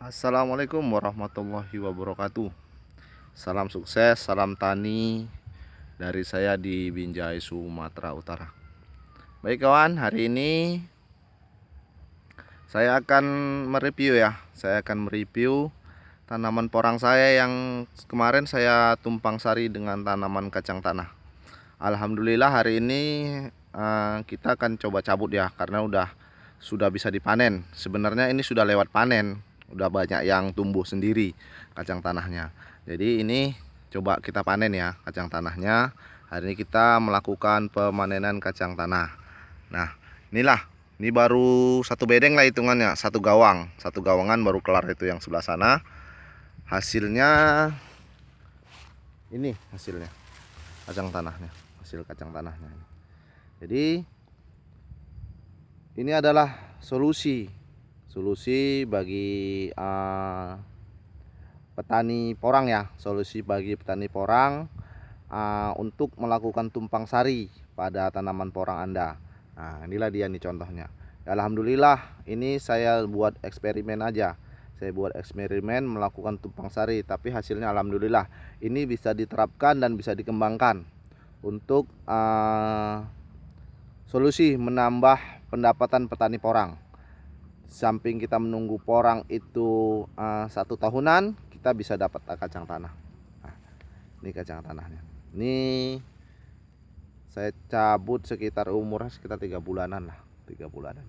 Assalamualaikum warahmatullahi wabarakatuh. Salam sukses, salam tani dari saya di Binjai, Sumatera Utara. Baik kawan, hari ini saya akan mereview ya. Saya akan mereview tanaman porang saya yang kemarin saya tumpang sari dengan tanaman kacang tanah. Alhamdulillah hari ini kita akan coba cabut ya, karena sudah bisa dipanen. Sebenarnya ini sudah lewat panen, udah banyak yang tumbuh sendiri kacang tanahnya. Jadi ini coba kita panen ya kacang tanahnya. Hari ini kita melakukan pemanenan kacang tanah. Nah, ini baru satu bedeng lah hitungannya, satu gawangan baru kelar itu yang sebelah sana. Hasilnya ini hasilnya kacang tanahnya, hasil kacang tanahnya. Jadi ini adalah solusi bagi petani porang ya, solusi bagi petani porang untuk melakukan tumpang sari pada tanaman porang Anda. Nah, inilah dia nih contohnya. Alhamdulillah, ini saya buat eksperimen aja. Saya buat eksperimen melakukan tumpang sari, tapi hasilnya alhamdulillah ini bisa diterapkan dan bisa dikembangkan untuk solusi menambah pendapatan petani porang. Samping kita menunggu porang itu 1 tahunan, kita bisa dapat kacang tanah. Nah, ini kacang tanahnya. Ini saya cabut sekitar umurnya sekitar 3 bulanan lah, 3 bulanan.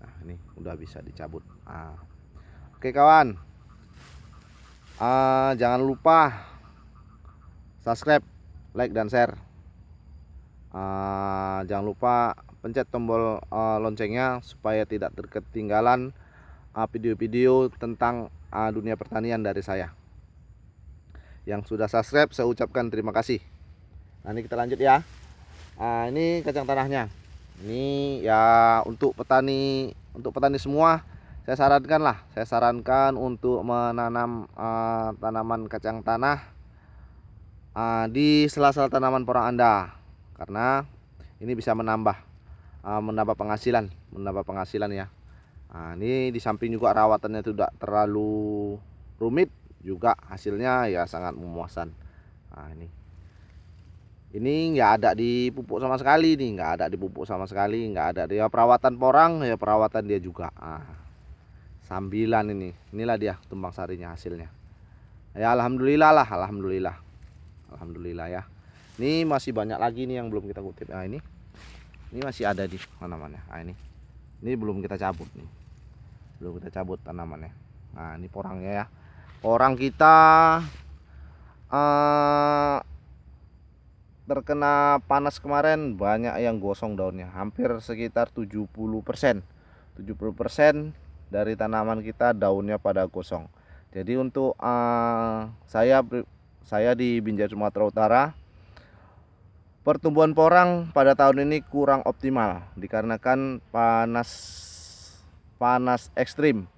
Nah, ini udah bisa dicabut. Oke kawan, jangan lupa subscribe, like dan share. Jangan lupa pencet tombol loncengnya supaya tidak terketinggalan video-video tentang dunia pertanian dari saya. Yang sudah subscribe saya ucapkan terima kasih. Nah, ini kita lanjut ya. Ini kacang tanahnya. Ini ya untuk petani semua saya sarankan untuk menanam tanaman kacang tanah di sela-sela tanaman porang Anda, karena ini bisa menambah penghasilan ya. Ini di samping juga rawatannya tidak terlalu rumit, juga hasilnya ya sangat memuaskan. Ini nggak ada dipupuk sama sekali nih, nggak ada dia perawatan porang ya, perawatan dia juga. Sambilan inilah dia tumpang sarinya hasilnya. Ya alhamdulillah ya. Ini masih banyak lagi nih yang belum kita kutip. Ini masih ada di mana-mana. Ini belum kita cabut nih. Belum kita cabut tanamannya. Nah, ini porangnya ya. Porang kita terkena panas kemarin banyak yang gosong daunnya. Hampir sekitar 70%. 70% dari tanaman kita daunnya pada gosong. Jadi untuk saya di Binjai Sumatera Utara, pertumbuhan porang pada tahun ini kurang optimal dikarenakan panas ekstrim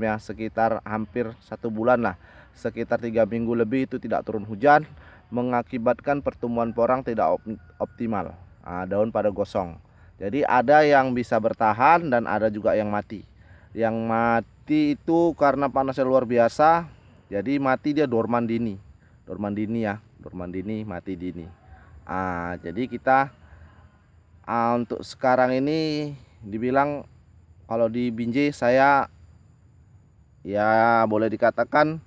ya, sekitar hampir 1 bulan lah, sekitar 3 minggu lebih itu tidak turun hujan, mengakibatkan pertumbuhan porang tidak optimal. Daun pada gosong. Jadi ada yang bisa bertahan dan ada juga yang mati. Yang mati itu karena panasnya luar biasa, jadi mati dia dorman dini mati dini. Jadi kita untuk sekarang ini dibilang kalau di Binjai saya ya boleh dikatakan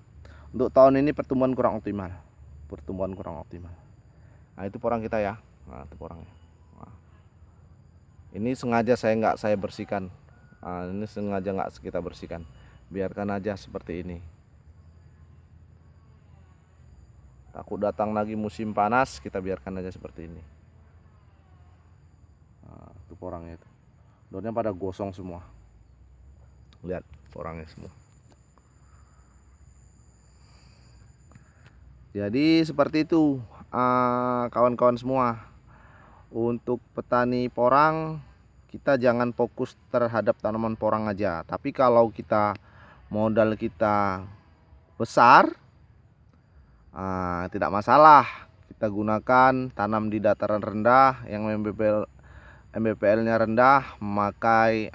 untuk tahun ini pertumbuhan kurang optimal. Itu porang kita ya. Itu porangnya. Ini sengaja saya bersihkan. Ini sengaja nggak kita bersihkan. Biarkan aja seperti ini. Takut datang lagi musim panas, kita biarkan aja seperti ini. Itu porangnya itu. Daunnya pada gosong semua. Lihat porangnya semua. Jadi seperti itu kawan-kawan semua. Untuk petani porang, kita jangan fokus terhadap tanaman porang aja. Tapi kalau modal kita besar, tidak masalah. Kita gunakan tanam di dataran rendah yang MBPL-nya rendah, memakai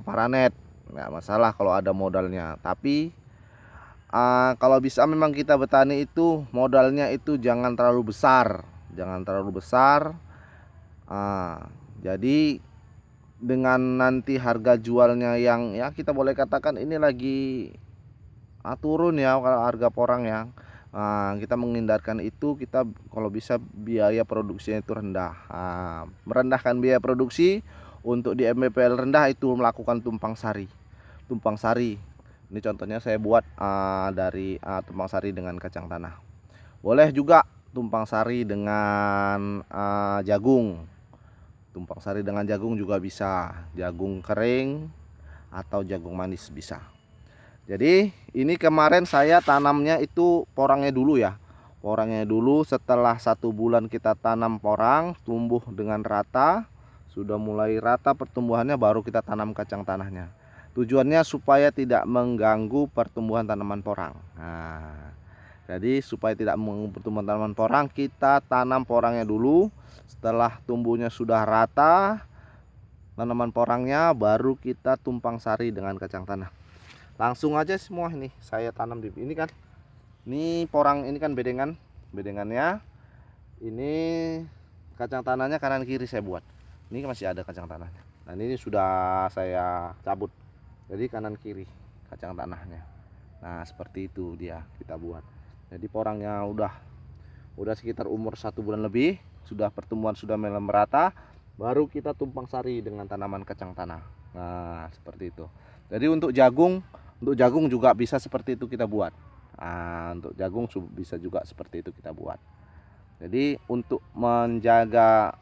paranet. nggak masalah kalau ada modalnya. Tapi kalau bisa memang kita bertani itu modalnya itu jangan terlalu besar, jangan terlalu besar. Jadi dengan nanti harga jualnya yang ya kita boleh katakan ini lagi turun ya kalau harga porang ya. Kita menghindarkan itu, kita kalau bisa biaya produksinya itu rendah. Merendahkan biaya produksi untuk di MBPL rendah itu melakukan tumpang sari. Tumpang sari ini contohnya saya buat dari tumpang sari dengan kacang tanah. Boleh juga tumpang sari dengan jagung. Tumpang sari dengan jagung juga bisa, jagung kering atau jagung manis bisa. Jadi ini kemarin saya tanamnya itu porangnya dulu ya. Porangnya dulu, setelah 1 bulan kita tanam porang, tumbuh dengan rata, sudah mulai rata pertumbuhannya, baru kita tanam kacang tanahnya. Tujuannya supaya tidak mengganggu pertumbuhan tanaman porang. Jadi supaya tidak mengganggu pertumbuhan tanaman porang, kita tanam porangnya dulu. Setelah tumbuhnya sudah rata tanaman porangnya, baru kita tumpang sari dengan kacang tanah. Langsung aja semua ini saya tanam di ini kan. Ini porang, ini kan bedengannya. Ini kacang tanahnya kanan kiri saya buat. Ini masih ada kacang tanahnya. Nah, ini sudah saya cabut. Jadi kanan kiri kacang tanahnya. Nah, seperti itu dia kita buat. Jadi porangnya udah sekitar umur 1 bulan lebih, sudah pertumbuhan sudah mulai merata, baru kita tumpang sari dengan tanaman kacang tanah. Nah, seperti itu. Jadi untuk jagung juga bisa seperti itu kita buat. Untuk jagung bisa juga seperti itu kita buat. Jadi untuk menjaga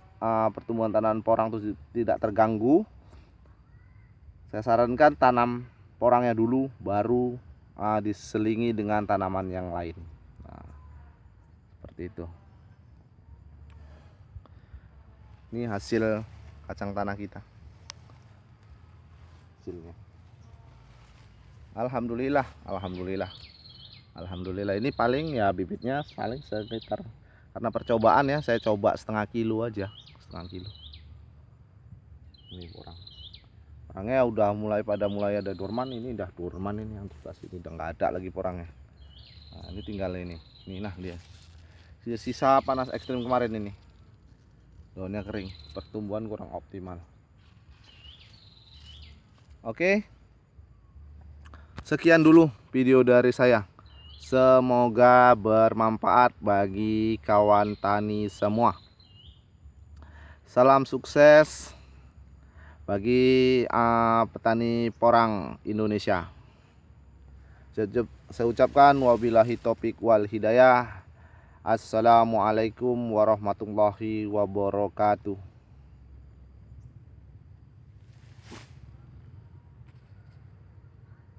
pertumbuhan tanaman porang itu tidak terganggu, saya sarankan tanam porangnya dulu, baru diselingi dengan tanaman yang lain. Nah, seperti itu. Ini hasil kacang tanah kita. Hasilnya. Alhamdulillah. Ini paling ya bibitnya paling sekitar, karena percobaan ya, saya coba setengah kilo aja, Ini porangnya udah mulai ada dorman, ini udah dorman ini yang sebelah sini udah nggak ada lagi porangnya. Nah, ini tinggal ini. Nah dia. Sisa panas ekstrim kemarin ini. Daunnya kering, pertumbuhan kurang optimal. Oke. Sekian dulu video dari saya. Semoga bermanfaat bagi kawan tani semua. Salam sukses bagi petani porang Indonesia. Saya ucapkan wabillahi taufik wal hidayah. Assalamualaikum warahmatullahi wabarakatuh.